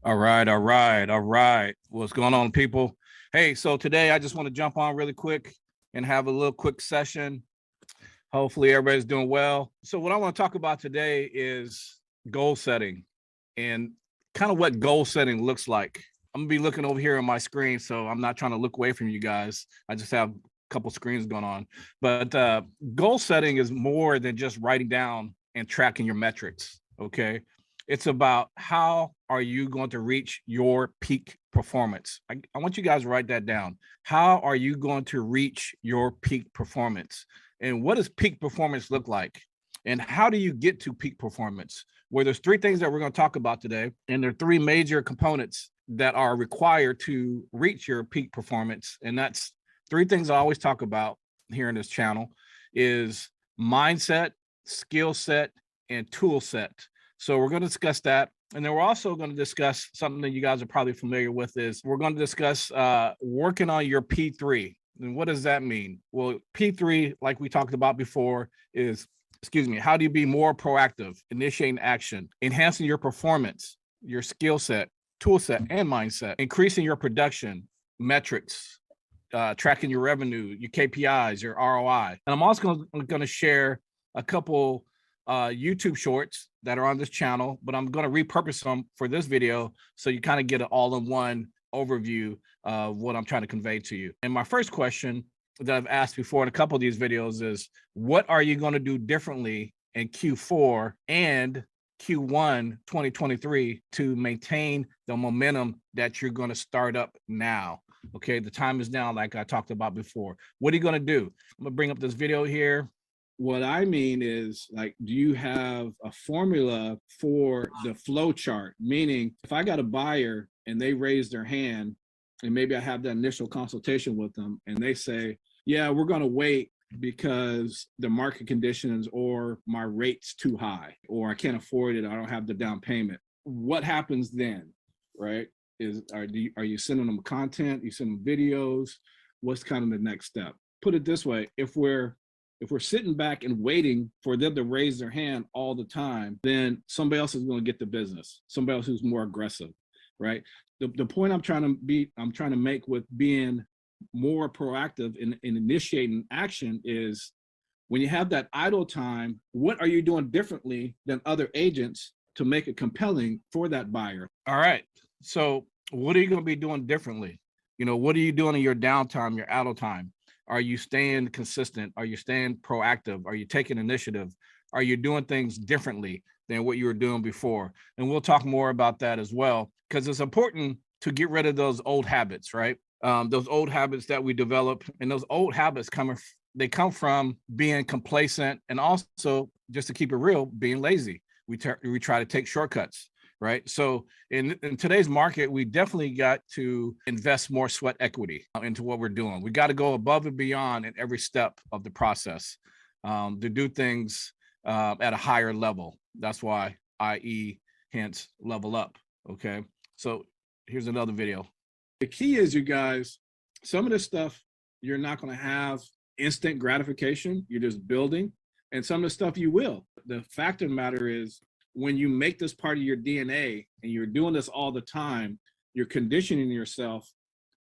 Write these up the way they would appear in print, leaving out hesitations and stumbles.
All right. What's going on, people? Hey, so today I just want to jump on really quick and have a little quick session. Hopefully everybody's doing well. So what I want to talk about today is goal setting and kind of what goal setting looks like. I'm gonna be looking over here on my screen, so I'm not trying to look away from you guys. I just have a couple screens going on. But goal setting is more than just writing down and tracking your metrics, okay? It's about how are you going to reach your peak performance. I want you guys to write that down. How are you going to reach your peak performance? And what does peak performance look like? And how do you get to peak performance? Well, there's three things that we're going to talk about today. And there are three major components that are required to reach your peak performance. And that's three things I always talk about here in this channel is mindset, skill set, and tool set. So we're going to discuss that. And then we're also going to discuss something that you guys are probably familiar with is we're going to discuss working on your P3. And what does that mean? Well, P3, like we talked about before, is, how do you be more proactive, initiating action, enhancing your performance, your skill set, tool set, and mindset, increasing your production, metrics, tracking your revenue, your KPIs, your ROI. And I'm also going to share a couple YouTube shorts that are on this channel, but I'm going to repurpose them for this video so you kind of get an all-in-one overview of what I'm trying to convey to you. And my first question that I've asked before in a couple of these videos is, what are you going to do differently in Q4 and Q1 2023 to maintain the momentum that you're going to start up now? Okay, the time is now, like I talked about before. What are you going to do? I'm going to bring up this video here. What I mean is, like, do you have a formula for the flow chart? Meaning, if I got a buyer and they raise their hand, and maybe I have that initial consultation with them, and they say, yeah, we're going to wait because the market conditions or my rate's too high, or I can't afford it, I don't have the down payment. What happens then, right? Are you sending them content? You send them videos? What's kind of the next step? Put it this way, if we're sitting back and waiting for them to raise their hand all the time, then somebody else is going to get the business. Somebody else who's more aggressive, right? The point I'm trying to make with being more proactive in initiating action is when you have that idle time, what are you doing differently than other agents to make it compelling for that buyer? All right. So what are you going to be doing differently? What are you doing in your downtime, your idle time? Are you staying consistent? Are you staying proactive? Are you taking initiative? Are you doing things differently than what you were doing before? And we'll talk more about that as well, because it's important to get rid of those old habits, right? Those old habits that we develop, and those old habits come from being complacent, and also, just to keep it real, being lazy. We try to take shortcuts. Right. So in today's market, we definitely got to invest more sweat equity into what we're doing. We got to go above and beyond in every step of the process to do things at a higher level. That's why, i.e., hence level up. OK, so here's another video. The key is, you guys, some of this stuff you're not going to have instant gratification. You're just building, and some of the stuff you will. The fact of the matter is, when you make this part of your DNA and you're doing this all the time, you're conditioning yourself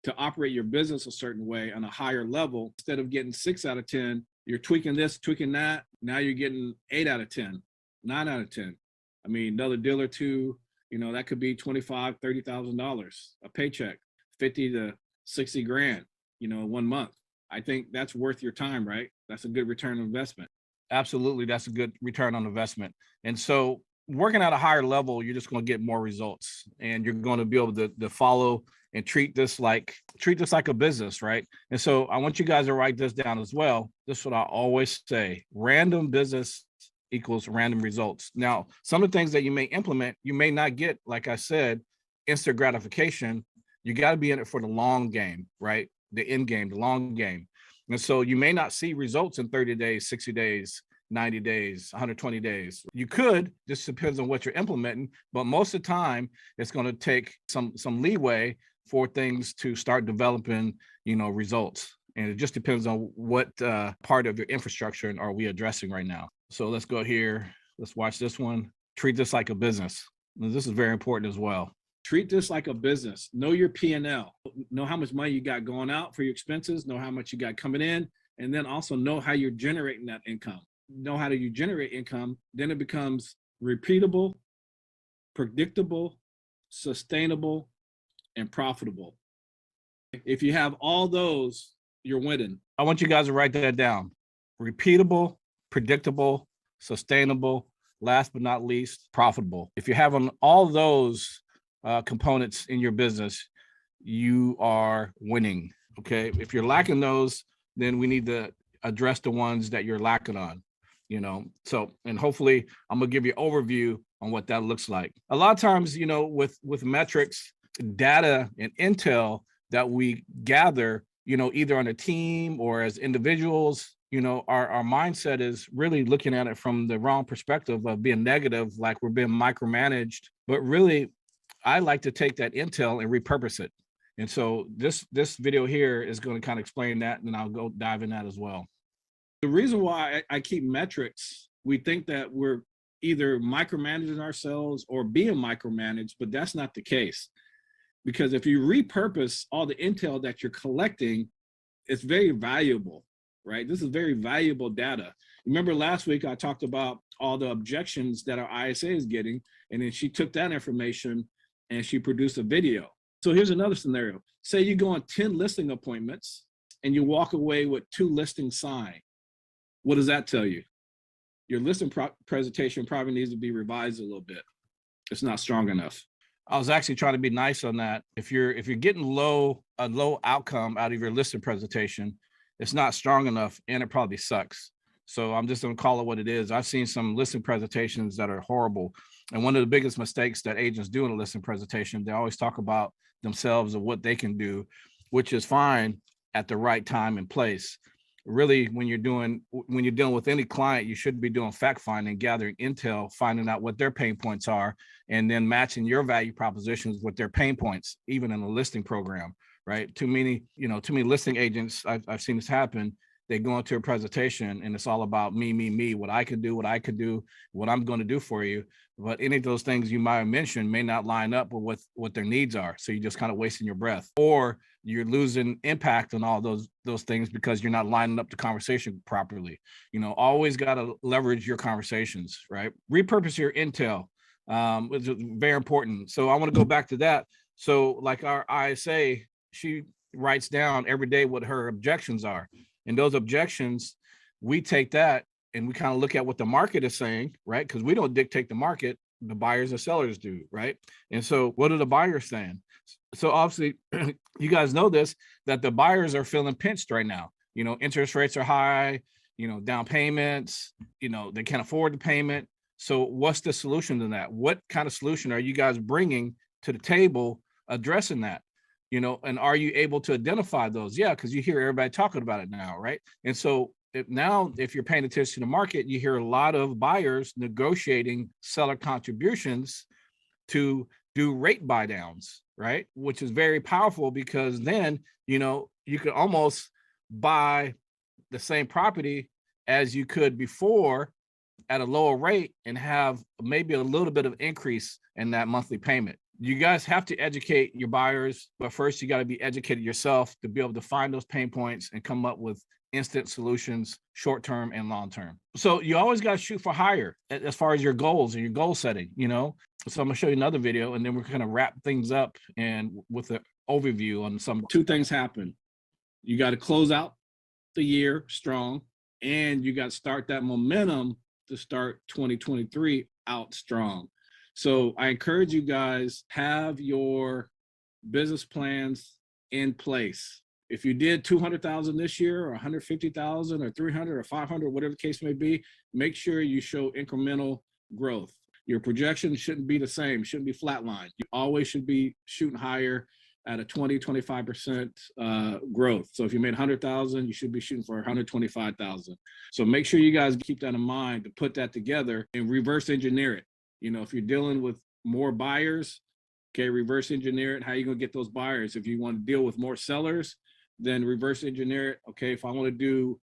to operate your business a certain way on a higher level. Instead of getting 6 out of 10, you're tweaking this, tweaking that. Now you're getting 8 out of 10, 9 out of 10. I mean, another deal or two, that could be $25,000, $30,000 a paycheck, 50 to 60 grand, 1 month. I think that's worth your time, right? That's a good return on investment. Absolutely, that's a good return on investment. And so working at a higher level, you're just going to get more results, and you're going to be able to follow and treat this like a business, right? And so I want you guys to write this down as well. This is what I always say: random business equals random results. Now, some of the things that you may implement, you may not get, like I said, instant gratification. You got to be in it for the long game, right? The end game, the long game. And so you may not see results in 30 days, 60 days, 90 days, 120 days. You could, just depends on what you're implementing, but most of the time it's going to take some leeway for things to start developing, results. And it just depends on what part of your infrastructure are we addressing right now. So let's go here. Let's watch this one. Treat this like a business. This is very important as well. Treat this like a business. Know your P&L. Know how much money you got going out for your expenses. Know how much you got coming in. And then also know how you're generating that income. Know how you generate income. Then it becomes repeatable, predictable, sustainable, and profitable. If you have all those, you're winning. I want you guys to write that down. Repeatable, predictable, sustainable, last but not least, profitable. If you have all those components in your business, you are winning. Okay. If you're lacking those, then we need to address the ones that you're lacking on, So, and hopefully I'm gonna give you an overview on what that looks like. A lot of times, with metrics, data, and intel that we gather, either on a team or as individuals, our mindset is really looking at it from the wrong perspective of being negative, like we're being micromanaged. But really, I like to take that intel and repurpose it. And so this video here is going to kind of explain that, and I'll go dive in that as well. The reason why I keep metrics, we think that we're either micromanaging ourselves or being micromanaged, but that's not the case. Because if you repurpose all the intel that you're collecting, it's very valuable, right? This is very valuable data. Remember last week I talked about all the objections that our ISA is getting, and then she took that information and she produced a video. So here's another scenario. Say you go on 10 listing appointments and you walk away with 2 listings signed. What does that tell you? Your listing presentation probably needs to be revised a little bit. It's not strong enough. I was actually trying to be nice on that. If you're getting a low outcome out of your listing presentation, it's not strong enough and it probably sucks. So I'm just gonna call it what it is. I've seen some listing presentations that are horrible. And one of the biggest mistakes that agents do in a listing presentation, they always talk about themselves and what they can do, which is fine at the right time and place. Really, when you're dealing with any client, you should be doing fact finding, gathering intel, finding out what their pain points are, and then matching your value propositions with their pain points, even in a listing program, right? Too many listing agents, I've seen this happen. They go into a presentation and it's all about me, what I can do, what I'm going to do for you. But any of those things you might have mentioned may not line up with what their needs are. So you're just kind of wasting your breath, or you're losing impact on all those things because you're not lining up the conversation properly. Always got to leverage your conversations, right? Repurpose your intel. It's very important. So I want to go back to that. So like our ISA, she writes down every day what her objections are. And those objections, we take that and we kind of look at what the market is saying, right? Because we don't dictate the market, the buyers and sellers do, right? And so what are the buyers saying? So obviously, you guys know this, that the buyers are feeling pinched right now. Interest rates are high, down payments, they can't afford the payment. So what's the solution to that? What kind of solution are you guys bringing to the table addressing that? And are you able to identify those? Yeah, because you hear everybody talking about it now, right? And so if you're paying attention to the market, you hear a lot of buyers negotiating seller contributions to do rate buy downs, right? Which is very powerful because then, you could almost buy the same property as you could before at a lower rate and have maybe a little bit of increase in that monthly payment. You guys have to educate your buyers, but first you got to be educated yourself to be able to find those pain points and come up with instant solutions, short-term and long-term. So you always got to shoot for higher as far as your goals and your goal setting, So I'm gonna show you another video and then we're gonna wrap things up and with an overview on some. 2 things happen. You got to close out the year strong, and you got to start that momentum to start 2023 out strong. So I encourage you guys, have your business plans in place. If you did 200,000 this year, or 150,000, or 300, or 500, whatever the case may be, make sure you show incremental growth. Your projection shouldn't be the same, shouldn't be flatlined. You always should be shooting higher at a 20-25% growth. So if you made 100,000, you should be shooting for 125,000. So make sure you guys keep that in mind to put that together and reverse engineer it. If you're dealing with more buyers, okay, reverse engineer it. How are you gonna get those buyers? If you want to deal with more sellers, then reverse engineer it. Okay, if I want to do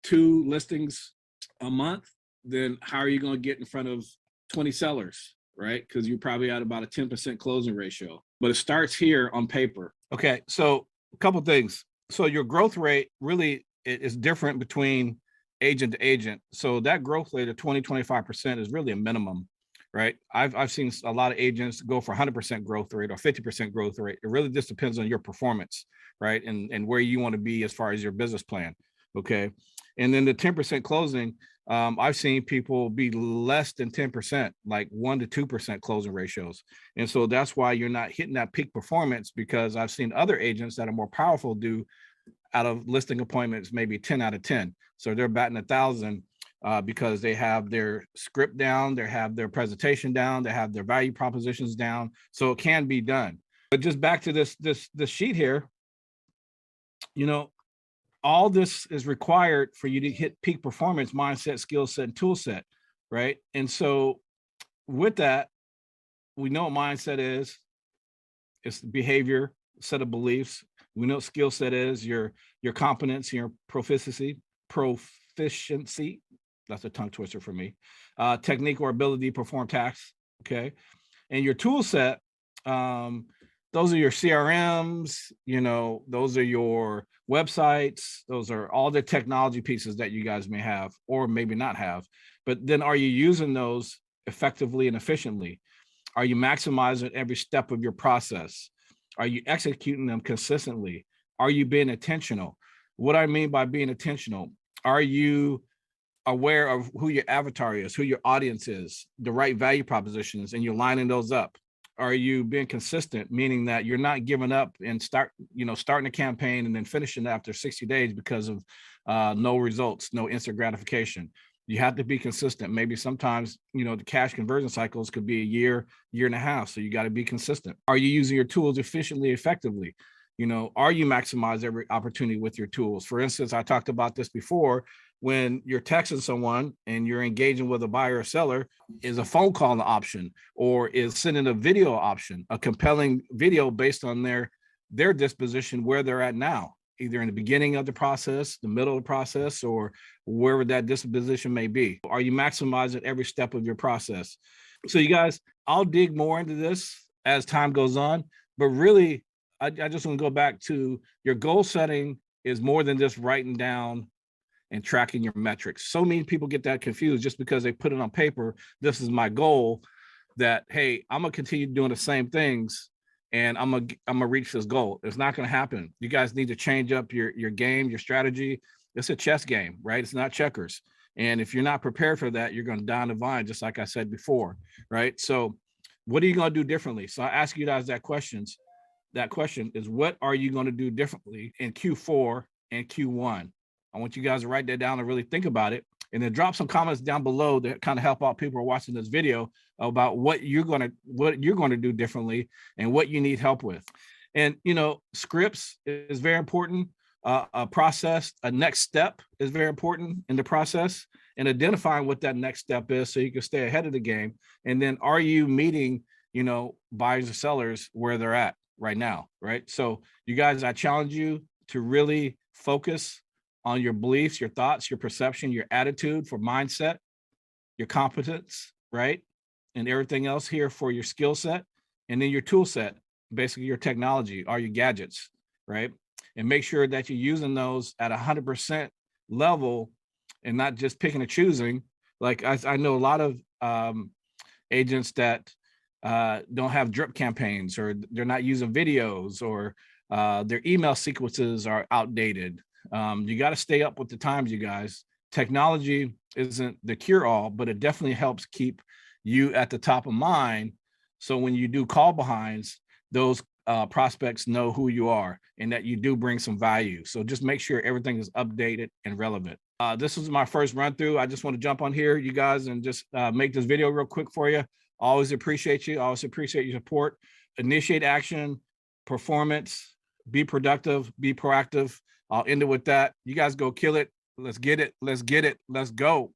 2 listings a month, then how are you gonna get in front of 20 sellers, right? Because you're probably at about a 10% closing ratio, but it starts here on paper. Okay, so a couple things. So your growth rate really is different between agent to agent. So that growth rate of 20-25% is really a minimum, right? I've seen a lot of agents go for 100% growth rate or 50% growth rate. It really just depends on your performance, right? And where you want to be as far as your business plan. Okay. And then the 10% closing, I've seen people be less than 10%, like 1 to 2% closing ratios. And so that's why you're not hitting that peak performance, because I've seen other agents that are more powerful do out of listing appointments, maybe 10 out of 10. So they're batting 1,000 because they have their script down, they have their presentation down, they have their value propositions down. So it can be done. But just back to this sheet here, you know, all this is required for you to hit peak performance, mindset, skill set, and tool set, right? And so with that, we know what mindset is. It's the behavior, set of beliefs. We know what skill set is, your competence, your proficiency. That's a tongue twister for me. Technique or ability to perform tasks, okay? And your tool set, those are your CRMs, you know, those are your websites, those are all the technology pieces that you guys may have or maybe not have. But then are you using those effectively and efficiently? Are you maximizing every step of your process? Are you executing them consistently? Are you being intentional? What I mean by being intentional, are you aware of who your avatar is, who your audience is, the right value propositions, and you're lining those up? Are you being consistent, meaning that you're not giving up and starting a campaign and then finishing after 60 days because of no results, no instant gratification? You have to be consistent. Maybe sometimes, the cash conversion cycles could be a year, year and a half. So you got to be consistent. Are you using your tools efficiently, effectively? Are you maximize every opportunity with your tools? For instance, I talked about this before. When you're texting someone and you're engaging with a buyer or seller, is a phone call an option, or is sending a video option, a compelling video based on their disposition, where they're at now, either in the beginning of the process, the middle of the process, or wherever that disposition may be? Are you maximizing every step of your process? So you guys, I'll dig more into this as time goes on, but really, I just want to go back to your goal setting is more than just writing down and tracking your metrics. So many people get that confused just because they put it on paper. This is my goal, that, hey, I'm gonna continue doing the same things and I'm gonna reach this goal. It's not gonna happen. You guys need to change up your game, your strategy. It's a chess game, right? It's not checkers. And if you're not prepared for that, you're gonna die on the vine, just like I said before, right? So what are you gonna do differently? So I ask you guys that question is, what are you going to do differently in Q4 and Q1? I want you guys to write that down and really think about it, and then drop some comments down below to kind of help out people who are watching this video about what you're going to do differently and what you need help with. And scripts is very important. A process, a next step is very important in the process, and identifying what that next step is so you can stay ahead of the game. And then, are you meeting buyers or sellers where they're at right now, right? So you guys, I challenge you to really focus on your beliefs, your thoughts, your perception, your attitude for mindset, your competence, right? And everything else here for your skill set. And then your tool set, basically your technology, are your gadgets, right? And make sure that you're using those at 100% level and not just picking and choosing. Like I know a lot of agents that don't have drip campaigns, or they're not using videos, or their email sequences are outdated. You got to stay up with the times, you guys. Technology isn't the cure-all, but it definitely helps keep you at the top of mind. So when you do call behinds, those prospects know who you are and that you do bring some value. So just make sure everything is updated and relevant. This was my first run through. I just want to jump on here, you guys, and just make this video real quick for you. Always appreciate you. Always appreciate your support. Initiate action, performance, be productive, be proactive. I'll end it with that. You guys go kill it. Let's get it. Let's get it. Let's go.